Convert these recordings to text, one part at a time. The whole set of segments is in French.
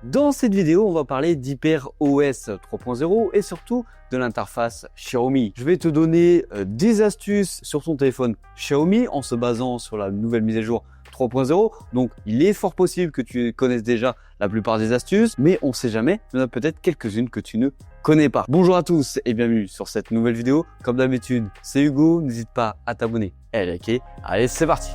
Dans cette vidéo, on va parler d'HyperOS 3.0 et surtout de l'interface Xiaomi. Je vais te donner des astuces sur ton téléphone Xiaomi en se basant sur la nouvelle mise à jour 3.0. Donc, il est fort possible que tu connaisses déjà la plupart des astuces, mais on ne sait jamais, il y en a peut-être quelques-unes que tu ne connais pas. Bonjour à tous et bienvenue sur cette nouvelle vidéo. Comme d'habitude, c'est Hugo, n'hésite pas à t'abonner et à liker. Allez, c'est parti!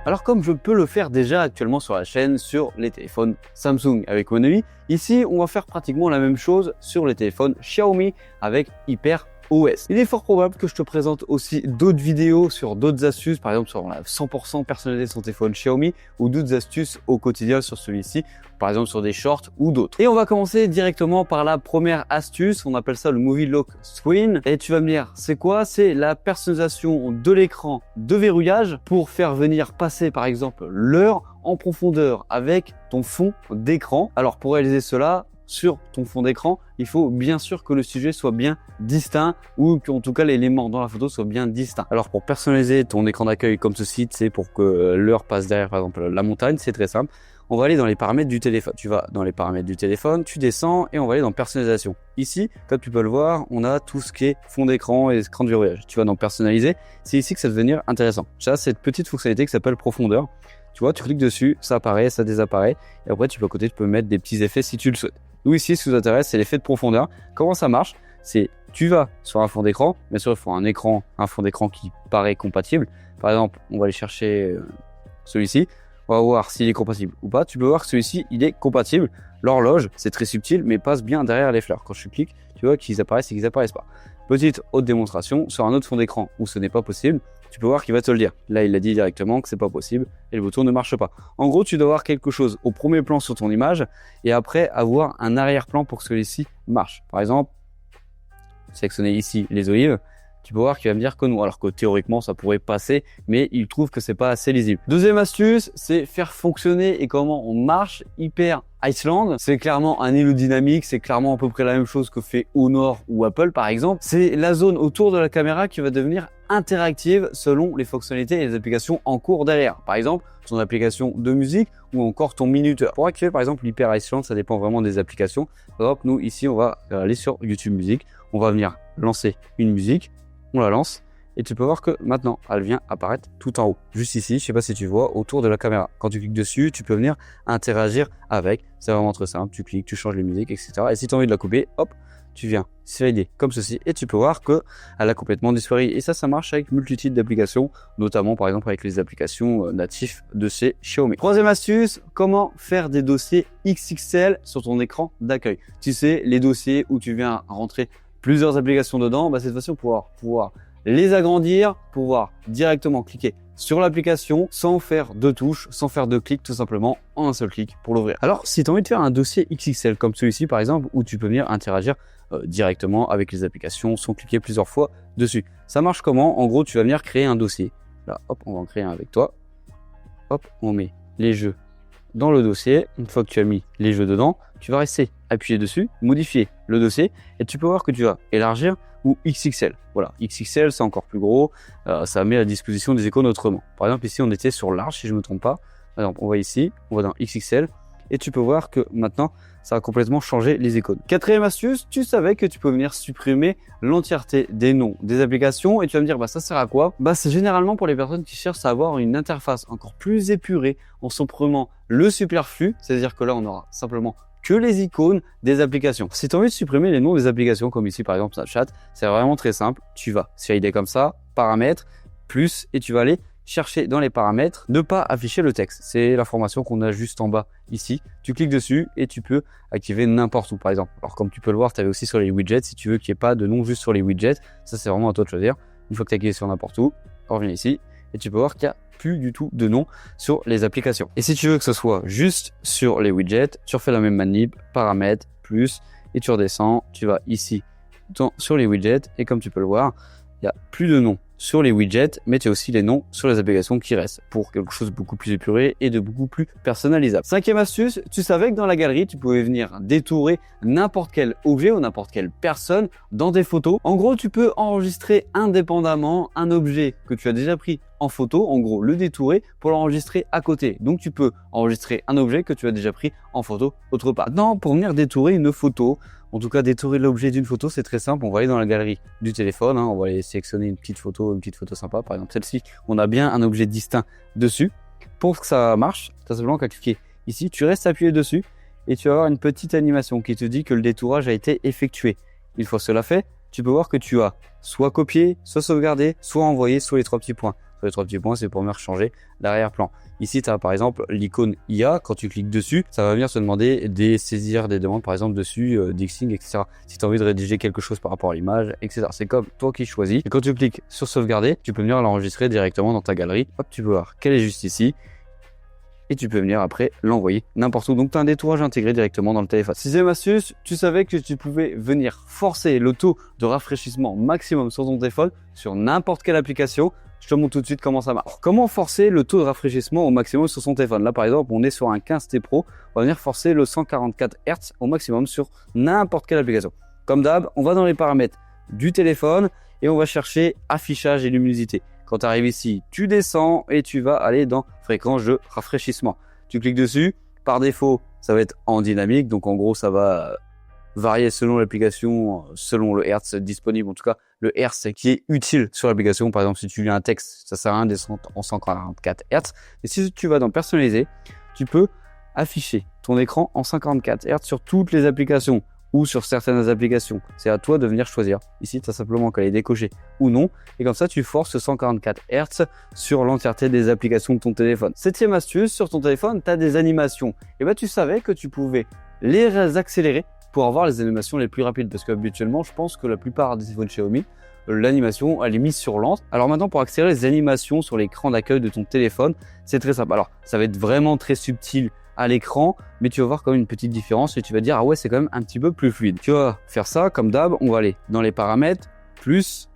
Alors comme je peux le faire déjà actuellement sur la chaîne sur les téléphones Samsung avec One UI, ici on va faire pratiquement la même chose sur les téléphones Xiaomi avec HyperOS. Il est fort probable que je te présente aussi d'autres vidéos sur d'autres astuces, par exemple sur la 100% personnaliser son téléphone Xiaomi ou d'autres astuces au quotidien sur celui-ci, par exemple sur des shorts ou d'autres. Et on va commencer directement par la première astuce, on appelle ça le Movie Lock Screen. Et tu vas me dire, c'est quoi? C'est la personnalisation de l'écran de verrouillage pour faire venir passer par exemple l'heure en profondeur avec ton fond d'écran. Alors pour réaliser cela, sur ton fond d'écran, il faut bien sûr que le sujet soit bien distinct ou qu'en tout cas l'élément dans la photo soit bien distinct. Alors pour personnaliser ton écran d'accueil comme ceci, c'est pour que l'heure passe derrière par exemple la montagne, c'est très simple. On va aller dans les paramètres du téléphone. Tu vas dans les paramètres du téléphone, tu descends et on va aller dans personnalisation. Ici, comme tu peux le voir, on a tout ce qui est fond d'écran et écran de verrouillage. Tu vas dans personnaliser, c'est ici que ça va devenir intéressant. Tu as cette petite fonctionnalité qui s'appelle profondeur. Tu vois, tu cliques dessus, ça apparaît, ça désapparaît. Et après, tu peux à côté, tu peux mettre des petits effets si tu le souhaites. Nous ici, ce qui nous intéresse, c'est l'effet de profondeur. Comment ça marche? C'est tu vas sur un fond d'écran, bien sûr, il faut un fond d'écran qui paraît compatible. Par exemple, on va aller chercher celui-ci. On va voir s'il est compatible ou pas. Tu peux voir que celui-ci, il est compatible. L'horloge, c'est très subtil, mais passe bien derrière les fleurs. Quand je clique, tu vois qu'ils apparaissent et qu'ils apparaissent pas. Petite autre démonstration sur un autre fond d'écran où ce n'est pas possible. Tu peux voir qu'il va te le dire. Là, il a dit directement que c'est pas possible et le bouton ne marche pas. En gros, tu dois avoir quelque chose au premier plan sur ton image et après avoir un arrière-plan pour que celui-ci marche. Par exemple, sélectionner ici les olives. Tu peux voir qu'il va me dire que non, alors que théoriquement ça pourrait passer, mais il trouve que c'est pas assez lisible. Deuxième astuce, c'est faire fonctionner et comment on marche Hyper Iceland. C'est clairement un îlot dynamique, c'est clairement à peu près la même chose que fait Honor ou Apple par exemple. C'est la zone autour de la caméra qui va devenir interactive selon les fonctionnalités et les applications en cours derrière. Par exemple, ton application de musique ou encore ton minuteur. Pour activer par exemple l'Hyper Iceland, ça dépend vraiment des applications. Par exemple, nous ici, on va aller sur YouTube Music, on va venir lancer une musique. On la lance et tu peux voir que maintenant elle vient apparaître tout en haut, juste ici, je sais pas si tu vois, autour de la caméra. Quand tu cliques dessus, tu peux venir interagir avec, c'est vraiment très simple, tu cliques, tu changes les musiques, etc. Et si tu as envie de la couper, hop, tu viens slider comme ceci et tu peux voir que elle a complètement disparu. Et ça marche avec multitude d'applications, notamment par exemple avec les applications natives de chez Xiaomi. Troisième astuce, comment faire des dossiers XXL sur ton écran d'accueil. Tu sais, les dossiers où tu viens rentrer plusieurs applications dedans, cette fois-ci on va pouvoir les agrandir, pouvoir directement cliquer sur l'application sans faire de touches, sans faire de clics, tout simplement en un seul clic pour l'ouvrir. Alors si tu as envie de faire un dossier XXL comme celui-ci par exemple, où tu peux venir interagir directement avec les applications sans cliquer plusieurs fois dessus. Ça marche comment? En gros, tu vas venir créer un dossier. Là, hop, on va en créer un avec toi. Hop, on met les jeux dans le dossier. Une fois que tu as mis les jeux dedans, tu vas rester appuyé dessus, modifier le dossier et tu peux voir que tu vas élargir ou XXL. Voilà, XXL c'est encore plus gros, ça met à disposition des icônes autrement. Par exemple ici on était sur large si je ne me trompe pas. Par exemple on va ici, on va dans XXL et tu peux voir que maintenant ça a complètement changé les icônes. Quatrième astuce, tu savais que tu peux venir supprimer l'entièreté des noms des applications et tu vas me dire ça sert à quoi? C'est généralement pour les personnes qui cherchent à avoir une interface encore plus épurée en supprimant le superflu, c'est-à-dire que là on aura simplement que les icônes des applications. Si tu as envie de supprimer les noms des applications comme ici par exemple Snapchat, c'est vraiment très simple. Tu vas slider comme ça, paramètres, plus et tu vas aller chercher dans les paramètres, ne pas afficher le texte. C'est l'information qu'on a juste en bas ici. Tu cliques dessus et tu peux activer n'importe où par exemple. Alors comme tu peux le voir, tu avais aussi sur les widgets, si tu veux qu'il n'y ait pas de nom juste sur les widgets, ça c'est vraiment à toi de choisir. Une fois que tu as cliqué sur n'importe où, on revient ici et tu peux voir qu'il y a plus du tout de nom sur les applications. Et si tu veux que ce soit juste sur les widgets, tu refais la même manip, paramètres, plus, et tu redescends, tu vas ici sur les widgets, et comme tu peux le voir, il n'y a plus de nom sur les widgets, mais tu as aussi les noms sur les applications qui restent pour quelque chose de beaucoup plus épuré et de beaucoup plus personnalisable. Cinquième astuce, tu savais que dans la galerie, tu pouvais venir détourer n'importe quel objet ou n'importe quelle personne dans des photos. En gros, tu peux enregistrer indépendamment un objet que tu as déjà pris en photo, en gros le détourer pour l'enregistrer à côté. Donc tu peux enregistrer un objet que tu as déjà pris en photo autre part. Maintenant, pour venir détourer une photo, en tout cas détourer l'objet d'une photo, c'est très simple. On va aller dans la galerie du téléphone, on va aller sélectionner une petite photo sympa, par exemple celle-ci. On a bien un objet distinct dessus. Pour que ça marche, tu as simplement qu'à cliquer ici, tu restes appuyé dessus et tu vas avoir une petite animation qui te dit que le détourage a été effectué. Une fois cela fait, tu peux voir que tu as soit copié, soit sauvegardé, soit envoyé sur les 3 petits points. Sur les 3 petits points, c'est pour venir changer l'arrière-plan. Ici, tu as par exemple l'icône IA. Quand tu cliques dessus, ça va venir te demander de saisir des demandes, par exemple dessus, d'Xing, etc. Si tu as envie de rédiger quelque chose par rapport à l'image, etc. C'est comme toi qui choisis. Et quand tu cliques sur sauvegarder, tu peux venir l'enregistrer directement dans ta galerie. Hop, tu peux voir qu'elle est juste ici. Et tu peux venir après l'envoyer n'importe où. Donc tu as un détourage intégré directement dans le téléphone. Sixième astuce, tu savais que tu pouvais venir forcer le taux de rafraîchissement maximum sur ton téléphone sur n'importe quelle application. Je te montre tout de suite comment ça marche. Alors, comment forcer le taux de rafraîchissement au maximum sur son téléphone? Là par exemple, on est sur un 15T Pro, on va venir forcer le 144 Hz au maximum sur n'importe quelle application. Comme d'hab, on va dans les paramètres du téléphone et on va chercher affichage et luminosité. Quand tu arrives ici, tu descends et tu vas aller dans fréquence de rafraîchissement. Tu cliques dessus. Par défaut, ça va être en dynamique. Donc, en gros, ça va varier selon l'application, selon le Hertz disponible. En tout cas, le Hertz qui est utile sur l'application. Par exemple, si tu lis un texte, ça sert à rien de descendre en 144 Hz. Et si tu vas dans personnaliser, tu peux afficher ton écran en 144 Hz sur toutes les applications ou sur certaines applications. C'est à toi de venir choisir. Ici, tu as simplement qu'à les décocher ou non. Et comme ça, tu forces 144 Hz sur l'entièreté des applications de ton téléphone. Septième astuce, sur ton téléphone, tu as des animations. Et bien, tu savais que tu pouvais les accélérer pour avoir les animations les plus rapides. Parce qu'habituellement, je pense que la plupart des téléphones Xiaomi, l'animation, elle est mise sur lente. Alors maintenant, pour accélérer les animations sur l'écran d'accueil de ton téléphone, c'est très simple. Alors, ça va être vraiment très subtil à l'écran, mais tu vas voir quand même une petite différence et tu vas dire, ah ouais, c'est quand même un petit peu plus fluide. Tu vas faire ça comme d'hab, on va aller dans les paramètres, plus,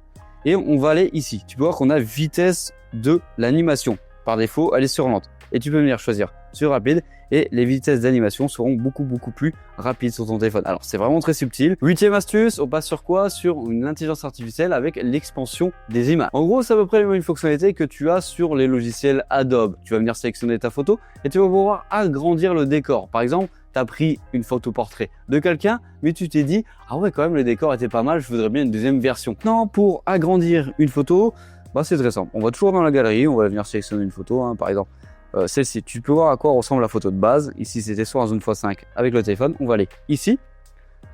et on va aller ici. Tu peux voir qu'on a vitesse de l'animation. Par défaut, elle est sur lente. Et tu peux venir choisir sur rapide et les vitesses d'animation seront beaucoup plus rapides sur ton téléphone. Alors c'est vraiment très subtil. Huitième astuce, on passe sur quoi? Sur une intelligence artificielle avec l'expansion des images. En gros, c'est à peu près la même fonctionnalité que tu as sur les logiciels Adobe. Tu vas venir sélectionner ta photo et tu vas pouvoir agrandir le décor. Par exemple, tu as pris une photo portrait de quelqu'un, mais tu t'es dit, ah ouais, quand même, le décor était pas mal, je voudrais bien une deuxième version. Non, pour agrandir une photo, c'est très simple. On va toujours dans la galerie, on va venir sélectionner une photo, par exemple. Celle-ci, tu peux voir à quoi ressemble la photo de base. Ici, c'était soit en zoom x5 avec le téléphone. On va aller ici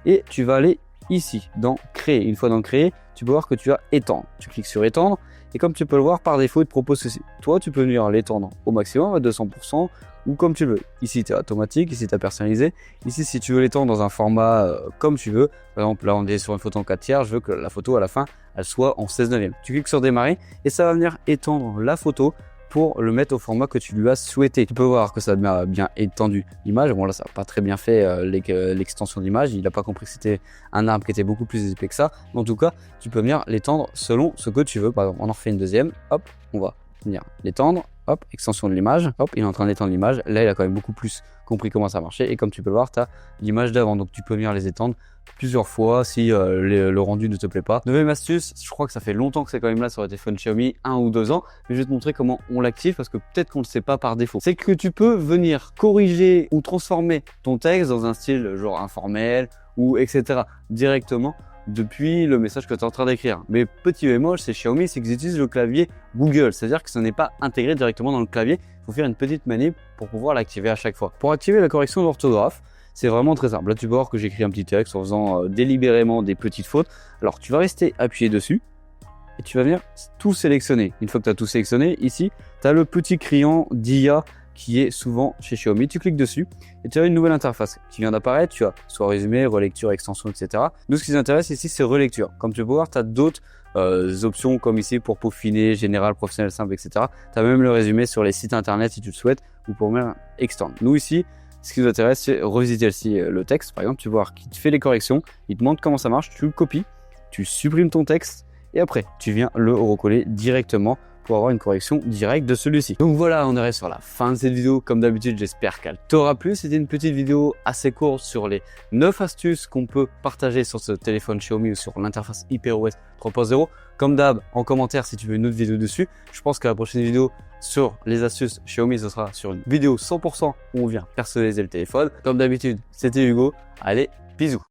et tu vas aller ici dans créer. Une fois dans créer, tu peux voir que tu as étendre. Tu cliques sur étendre et comme tu peux le voir par défaut, il te propose ceci. Toi, tu peux venir l'étendre au maximum à 200% ou comme tu veux. Ici, tu es automatique. Ici, tu as personnalisé. Ici, si tu veux l'étendre dans un format comme tu veux. Par exemple, là, on est sur une photo en 4 tiers. Je veux que la photo à la fin, elle soit en 16/9. Tu cliques sur démarrer et ça va venir étendre la photo pour le mettre au format que tu lui as souhaité. Tu peux voir que ça a bien étendu l'image. Bon là, ça n'a pas très bien fait l'extension d'image. Il n'a pas compris que c'était un arbre qui était beaucoup plus épais que ça. Mais en tout cas, tu peux venir l'étendre selon ce que tu veux. Par exemple, on en refait une deuxième. Hop, on va venir l'étendre. Hop, extension de l'image. Hop, il est en train d'étendre l'image. Là, il a quand même beaucoup plus compris comment ça marchait. Et comme tu peux le voir, tu as l'image d'avant. Donc, tu peux venir les étendre plusieurs fois si le rendu ne te plaît pas. Neuvième astuce, je crois que ça fait longtemps que c'est quand même là sur le téléphone Xiaomi, 1 ou 2 ans, mais je vais te montrer comment on l'active parce que peut-être qu'on ne le sait pas par défaut. C'est que tu peux venir corriger ou transformer ton texte dans un style genre informel ou etc. directement depuis le message que tu es en train d'écrire. Mais petit bémol, c'est Xiaomi, c'est qu'ils utilisent le clavier Google, c'est-à-dire que ce n'est pas intégré directement dans le clavier. Il faut faire une petite manip pour pouvoir l'activer à chaque fois. Pour activer la correction d'orthographe, c'est vraiment très simple. Là, tu peux voir que j'écris un petit texte en faisant délibérément des petites fautes. Alors, tu vas rester appuyé dessus et tu vas venir tout sélectionner. Une fois que tu as tout sélectionné, ici, tu as le petit crayon d'IA qui est souvent chez Xiaomi. Tu cliques dessus et tu as une nouvelle interface qui vient d'apparaître. Tu as soit résumé, relecture, extension, etc. Nous, ce qui nous intéresse ici, c'est relecture. Comme tu peux voir, tu as d'autres options comme ici pour peaufiner, général, professionnel, simple, etc. Tu as même le résumé sur les sites internet si tu le souhaites ou pour même extendre. Nous, ici, ce qui nous intéresse, c'est revisiter aussi le texte. Par exemple, tu vois qu'il te fait les corrections, il te montre comment ça marche, tu le copies, tu supprimes ton texte et après, tu viens le recoller directement pour avoir une correction directe de celui-ci. Donc voilà, on arrive sur la fin de cette vidéo. Comme d'habitude, j'espère qu'elle t'aura plu. C'était une petite vidéo assez courte sur les 9 astuces qu'on peut partager sur ce téléphone Xiaomi ou sur l'interface HyperOS 3.0. Comme d'hab, en commentaire si tu veux une autre vidéo dessus. Je pense que la prochaine vidéo sur les astuces Xiaomi, ce sera sur une vidéo 100% où on vient personnaliser le téléphone. Comme d'habitude, c'était Hugo. Allez, bisous.